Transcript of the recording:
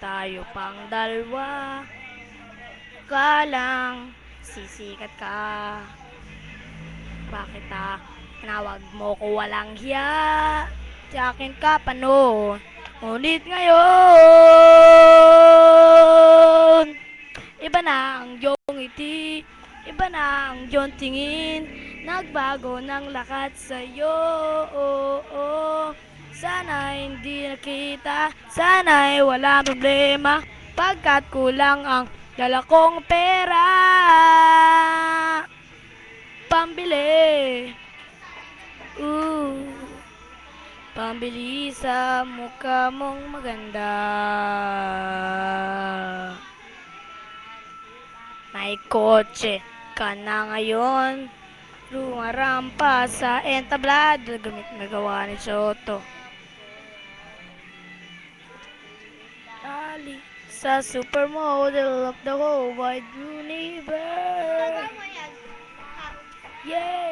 Tayo pang dalawa, ka lang, sisikat ka. Bakit tinawag mo ko walang hiya? Sa akin ka pa noon, ngunit ngayon iba na ang iyong ngiti, iba na ang iyong tingin, nagbago ng lakat sa'yo. Sana hindi nakita, sana'y walang problema, pagkat kulang ang dala kong pera. Pambili, pambili sa mukha mong maganda. May kotse ka na ngayon, rumarampa sa entablado, gamit na gawa ni Soto. Ali sa supermodel of the whole wide universe. Yeah!